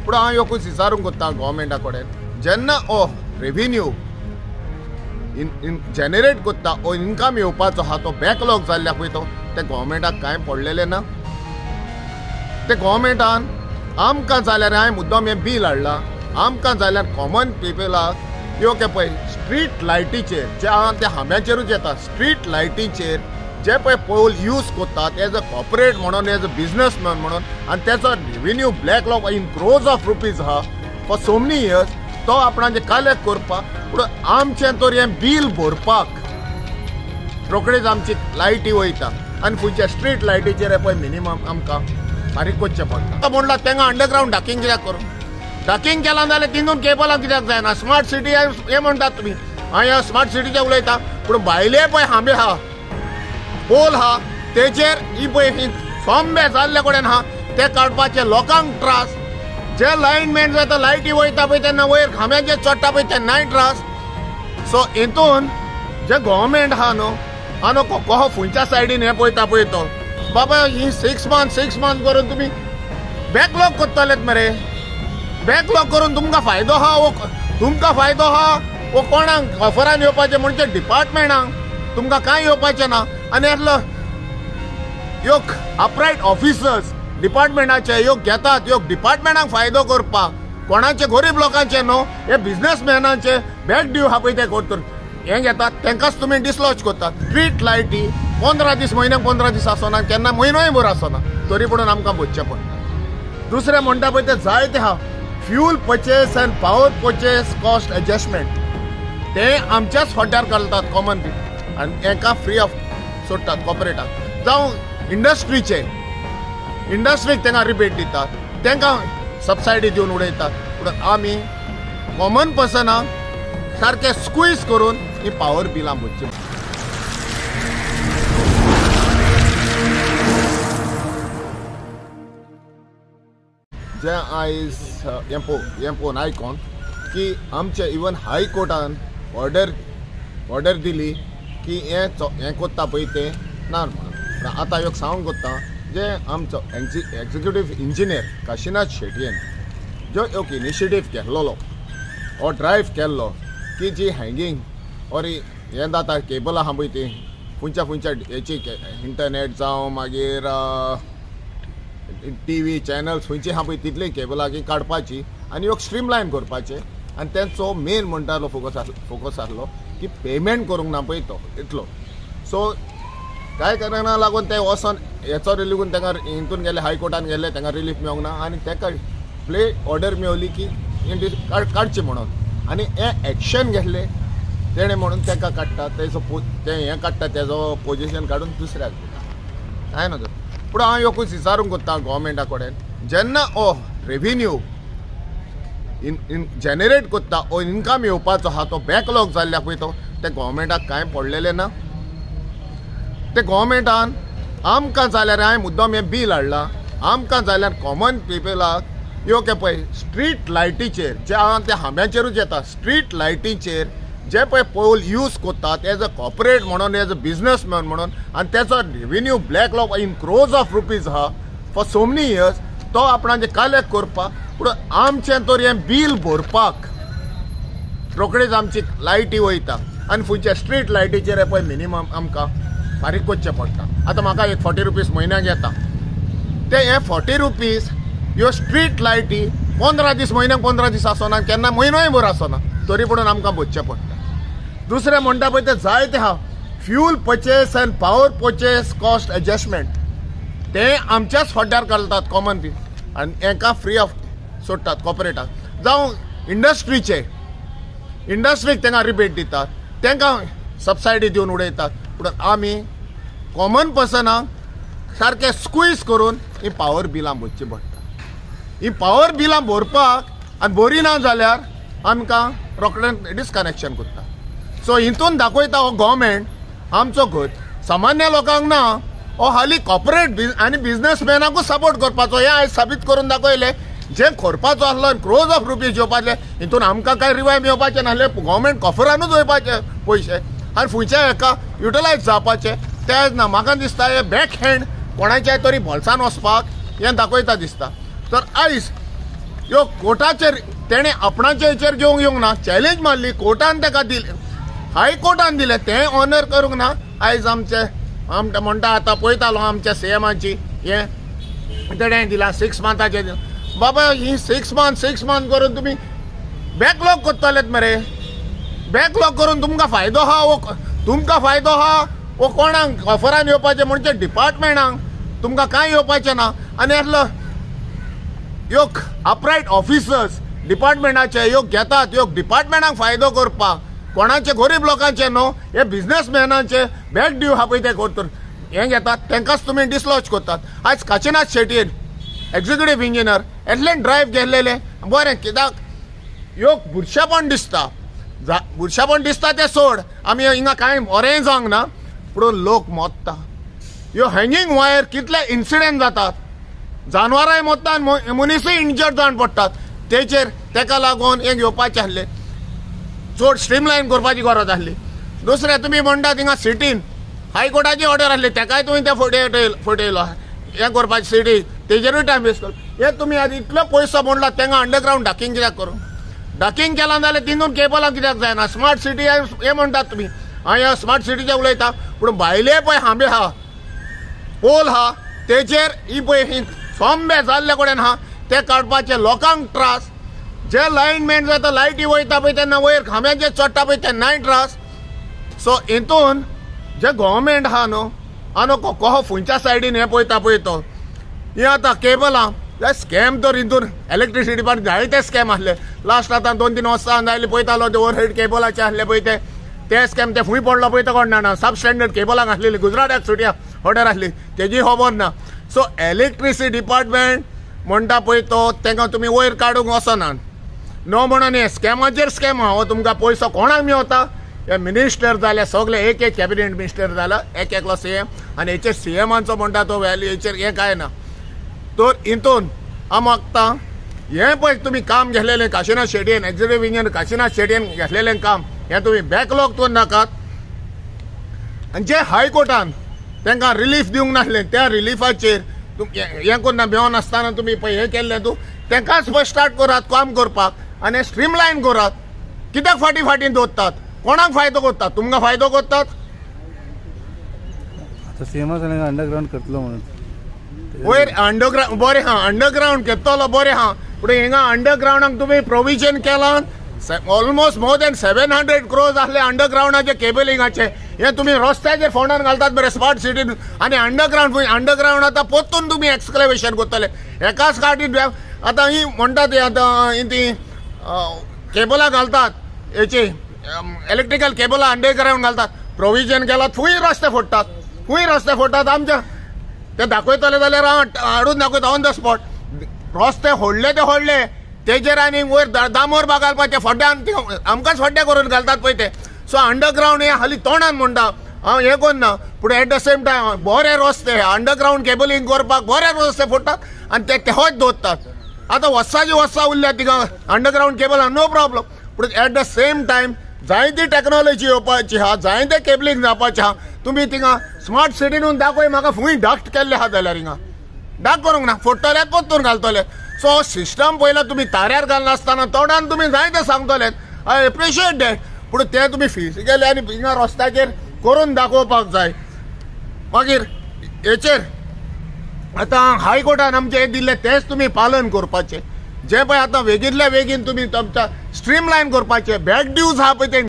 पूण हांव एकूच विचारूंक कोत्ता गव्हर्मेंटा कडेन, जेन्ना हो रेव्हेन्यू जेनरेट कोत्ता, हो इन्कम येवपाचो आहा तो बॅकलॉग जाल्ल्या पळय तो, ते गव्हर्मेंटाक कांय पडलेले ना. ते गव्हर्मेंटान आमकां जाल्यार हांवें मुद्दम हें बील हाडलां, आमकां जाल्यार कॉमन पिपलाक ह्यो के पळय स्ट्रीट लायटीचेर जे आहा ते हांब्याचेरूच येता, स्ट्रीट लायटीचेर जे पळय पोल यूज कोत्तात एज अ कॉर्पोरेट म्हणून, एज अ बिझनेसमॅन म्हणून, आनी त्याचो revenue backlog in crores of rupees आहा फॉर सो मेनी इयर्स, तो आपणाचे कलेक्ट करपाक, पूण आमचें तर हें बील भरपाक रोखडेच आमची लायटी वयता. आनी फुडच्या स्ट्रीट लायटीचेर पळय मिनिमम आमकां फारीक करचें पडटा. म्हणला तेंगा अंडरग्रावंड डाकींग कित्याक करून, डाकींग केलां जाल्यार तितून केबलां कित्याक जायना. स्मार्ट सिटी हें म्हणटात तुमी, हांव ह्या स्मार्ट सिटीचें उलयता, पूण भायले पळय हांबे आहा, पोल आहा, तेचेर ही पळय सोंबे जाल्ले कडेन आहा, ते काडपाचे लोकांक त्रास. जे लायनमॅन जाता लायटी वयता पळय तेन्ना वयर खांब्याचेर चडटा पळय तेन्नाय त्रास. सो हितून जे गव्हर्मेंट आहा न्हू, आनी कहो फुडच्या सायडीन हें पळयता पळय तो, बाबा ही 6 मंथ करून तुमी बॅकलॉग कोत्तालेत मरे. बॅकलॉग करून तुमकां फायदो आहा वो कोणाक ऑफरान येवपाचें म्हणजे डिपार्टमेंटांक तुमकां कांय येवपाचें ना. आनी येतलो ह्यो अपरायट ऑफिसर्स डिपार्टमेंटाचे ह्यो घेतात, ह्यो डिपार्टमेंटाक फायदो करपाक, कोणाचे गरीब लोकांचे न्हू, हे बिझनेसमॅनांचे बॅक ड्यू आहा पळय ते करतून हें घेतात, तेंकांच तुमी डिसलॉज करतात. स्ट्रीट लायटी 15 दीस, म्हयन्याक 15 दीस आसना, केन्ना म्हयनोय भर आसना, तरी पूण आमकां भरचें पडटा. दुसरें म्हणटा पळय ते जायते आहा fuel purchase and power purchase cost adjustment, ते आमच्याच फाट्यार घालतात कॉमन पीपल, आनी हेका फ्री ऑफ सोडटात कॉर्पोरेटाक. जावं इंडस्ट्रीक तेंका रिबेट दितात, तेंकां सबसायडी दिवन उडयतात, पूण आमी कॉमन पर्सनाक सारके स्क्वीज करून ही पावर बिलां भरची. जे आयज हें पळोवन आयकोन की आमचे इवन हायकोर्टान ऑर्डर दिली की हें कोत्ता पळय तें ना म्हणून. आतां एक सांगूंक कोत्ता, जे आमचो एक्झिक्युटीव इंजिनियर काशीनाथ शेटयेन जो एक इनिशिएटीव केल्लो हो ड्रायव्ह केल्लो की जी हँगींग और हें जाता केबल आहा पळय ती खंयच्या हेची इंटरनेट जावं मागीर TV चॅनल्स खंयची आहा पळय तितली केबलां काडपाची आनी एक स्ट्रीमलायन करपाचें. आनी तेंचो मेन म्हणटालो फोकस आसलो की पेमेंट करूंक ना पळय तो इतलो. सो कांय कारणां लागून ते वचोन हेचो रिलीफ तांकां हितून गेले, हायकोर्टान गेले, तांकां रिलीफ मेळोंक ना आनी ताका प्ले ऑर्डर मेळली की काडची म्हणून. आनी हें एक्शन घेतलें तेणें म्हणून ताका काडटा, तें हें काडटा, तेजो पोजिशन काडून दुसऱ्याक दिता, कांय नजर. पूण हांव एकूच विचारूंक कोत्ता गव्हर्मेंटा कडेन, जेन्ना हो रेव्हेन्यू जेनरेट कोत्ता, हो इन्कम येवपाचो आहा तो बॅकलॉग जाल्ल्या पळय तो, ते गव्हर्मेंटाक कांय पडलेले ना. ते गव्हर्मेंटान आमकां जाल्यार हांवें मुद्दम हें बील हाडलां, आमकां जाल्यार कॉमन पिपलाक ह्यो के पळय स्ट्रीट लायटीचेर जे आहा ते हांब्याचेरूच येता, स्ट्रीट लायटीचेर जे पळय पोल यूज कोत्तात एज अ कॉर्पोरेट म्हणून, एज अ बिझनेसमॅन म्हणून, आनी त्याचो revenue backlog in crores of rupees आहा फॉर सो मेनी इयर्स, तो आपणाचे कलेक्ट करपाक, पूण आमचें तर हें बील भरपाक रोखडेच आमची लायटी वयता. आनी फुडच्या स्ट्रीट लायटीचेर पळय मिनिमम आमकां फारीक करचें पडटा. आतां म्हाका एक 40 रुपीज म्हयन्याक येता, ते हे 40 रुपीज ह्यो स्ट्रीट लायटी 15 दीस, म्हयन्याक 15 दीस आसना, केन्ना म्हयनोय भर आसना, तरी पूण आमकां भरचें पडटा. दुसरें म्हणटा पळय ते जायते आहा fuel purchase and power purchase cost adjustment, ते आमच्याच फाट्यार घालतात कॉमन पीपल, आनी हेका फ्री ऑफ सोडटात कॉर्पोरेटाक. जावं इंडस्ट्रीक तेंकां रिबेट दितात, तेंकां सबसायडी दिवन उडयतात, पूण आमी कॉमन पर्सनाक सारके स्क्वीज करून ही पावर बिलां भरची पडटा. ही पावर बिलां भरपाक आनी बरी ना जाल्यार आमकां रोखडें डिस्कनेक्शन करता. सो हितून दाखयता हो गव्हर्मेंट आमचो घट सामान्य लोकांक ना, हो हाली कॉर्पोरेट आनी बिझनेसमॅनाकूच सपोर्ट करपाचो. हें आयज साबीत करून दाखयलें, जे करपाचो आसलो क्रोर्स ऑफ रुपीज येवपाचें, हितून आमकां कांय रिवायव येवपाचें नासलें, गव्हर्मेंट कॉफरानूच वयपाचे पयशे आनी फुडच्या हेका युटिलायज जावपाचें तेंच ना. म्हाका दिसता हे बॅक हँड कोणाच्याय तरी भोल्सान वचपाक हें दाखयता दिसता. तर आयज ह्यो कोर्टाचेर तेणे आपणाच्या हेचेर घेवंक येवंक ना, चॅलेंज मारली, कोर्टान ताका दिले, हायकोर्टान दिले, तें ऑनर करूंक ना. आयज आमचे म्हणटा आतां पळयतालो आमच्या सीएमाची हे तेणें दिला 6 मंथाचे. बाबा ही 6 मंथ करून तुमी बॅकलॉग करतलेत मरे. बॅकलॉग करून तुमकां फायदो आहा वो कोणाक ऑफरान येवपाचें म्हणजे डिपार्टमेंटांक तुमकां कांय येवपाचें ना. आनी असलो ह्यो अपरायट ऑफिसर्स डिपार्टमेंटाचे ह्यो घेतात, ह्यो डिपार्टमेंटाक फायदो करपाक, कोणाचे गरीब लोकांचे न्हू, हे बिझनेसमॅनांचे बॅक ड्यू आहा पळय ते करता हें घेतात, तांकांच तुमी डिसलॉज करतात. आयज काशीनाथ शेट्टीन एक्झिक्युटीव इंजिनियर एटलेन ड्रायव्ह गेल्लेले बरें, कित्याक ह्यो बुरशेपण दिसता ते सोड, आमी हिंगा कांय बरें जावंक ना, पूण लोक मोत्ता. ह्यो हँगींग वायर कितले इन्सिडेंट जातात, जानवरांय मोत्ता आनी मनीसय इंजर्ड जावन पडटात. तेका लागून हे घेवपाचें आसलें, चड स्ट्रीमलायन करपाची गरज आसली. दुसरें तुमी म्हणटात हिंगा सिटीन हायकोर्टाची ऑर्डर आसली, तेकाय तुमी ते फटयलो हें करपाची सिटी, तेजेरूय टायम वेस्ट कर. हे तुमी आतां इतलो पयसो म्हणला तांकां अंडरग्रावंड डाकींग कित्याक करूं? डाकींग केलां जाल्यार तितून केबलां कित्याक जायना? स्मार्ट सिटी हे म्हणटात तुमी, हांव स्मार्ट सिटीचें उलयता, पूण भायले पळय हांबे आहा, पोल आहा, तेजेर ही पळय ही सोंबे जाल्ले कडेन आहा, ते काडपाचे लोकांक त्रास. जे लायनमॅन जाता लायटी वयता पळय तेन्ना वयर खांब्याचेर चडटा पळय तेन्नाय त्रास. सो हितून जे गव्हर्मेंट आहा न्हू, आनी कहो खंयच्या सायडीन हें पळयता पळय तो, हे आतां केबलां स्कॅम तर हितून इलेक्ट्रिसिटी डिपार्टमेंट जायते स्कॅम आसले. लास्ट आतां 2-3 वर्सां जायली पळयतालो ते ओवरहेड केबलाचे आसले पळय ते स्कॅम ते फूंय पडलो पळय तो कोण ना, सब स्टँडर्ड केबलांक आसलेली, गुजराताक सुटी ऑर्डर आसली तेजी खबर ना. सो इलेक्ट्रिसिटी डिपार्टमेंट म्हणटा पळय तो तांकां तुमी वयर काडूंक वचनात नो म्हणून हे स्कॅमाचेर स्कॅम आहा. हो तुमकां पयसो कोणाक मेवता? हे मिनिस्टर जाले सगळे, एक कॅबिनेट मिनिस्टर जाला, एकलो सीएम, आनी हेचेर सीएमांचो म्हणटा तो व्हॅल्यू हेचेर हें कांय ना. तर हितून हांव मागता हें पळय तुमी काम घेतलेलें काशीनाथ शेट्टीन, एक्झिक्युटीव इंजिनियर काशीनाथ शेट्टीन घेतलेलें काम, हें तुमी बॅकलॉग करून नाकात. आनी जे हायकोर्टान तांकां रिलीफ दिवंक नासलें त्या रिलीफाचेर हें करून मेळोन नासतना तुमी पळय हें केल्लें तूं तांकांच पळय स्टार्ट करात काम करपाक आनी स्ट्रीमलायन करात. कित्याक फाटीं दवरतात? कोणाक फायदो करतात? तुमकां फायदो करतात? अंडरग्राउंड करतलो म्हणून वयर अंडरग्राउंड बरें आहा, अंडरग्राउंड करतलो बरें आहा, पूण हिंगा अंडरग्राउंडाक तुमी प्रोविजन केलां ऑलमोस्ट मोर दॅन 700 crores आसले अंडरग्राउंडाचे केबलिंगाचे. हे तुमी रस्त्याचेर फोंडान घालतात बरें स्मार्ट सिटीन, आनी अंडरग्राउंड आतां पोत्तून तुमी एक्सक्लेवेशन करतले एकाच गाडीन. आतां ही म्हणटात ती आतां ती केबलां घालतात हेची इलेक्ट्रिकल केबलां अंडरग्राउंड घालतात, प्रोविजन केलां थंय रस्ते फोडटात. आमच्या ते दाखयतले जाल्यार हाडून दाखयता ऑन द स्पॉट. रस्ते होडले तेजेर आनी वयर दामोर घालपाचे फड्ड्यान आमकांच फड्डे करून घालतात पळय ते. सो अंडरग्राउंड हे हालीं तोंडान म्हणटा हांव हें करना, पूण एट द सेम टायम बरे रस्ते अंडरग्राउंड केबलिंग करपाक बरे रस्ते फोडटात आनी ते तेहोच दवरतात. आतां वर्सा उरल्या तिका अंडरग्राउंड केबलां नो प्रॉब्लम, पूण एट द सेम टायम जायती टॅक्नॉलॉजी येवपाची आहा, जायते केबलिंग जावपाचें आहा. तुमी थिंगा स्मार्ट सिटीनून दाखय म्हाका फूंय डक्ट केल्ले आहा जाल्यार हिंगा डाक करूंक ना, फोडटले पोत्तून घालतले. सो सिस्टम पयला तुमी ताऱ्यार घालनासतना तोंडान तुमी जायते सांगतले, आय एप्रिशिएट डॅट, पूण ते तुमी फिजिकली आनी हिंगा रस्त्याचेर करून दाखोवपाक जाय. मागीर हेचेर आतां हायकोर्टान आमचे हे दिल्ले तेच तुमी पालन करपाचें. जे पळय आतां बेगींतल्या बेगीन तुमी तुमच्या स्ट्रीमलायन करपाचें, बॅक ड्यूज आहा पळय ते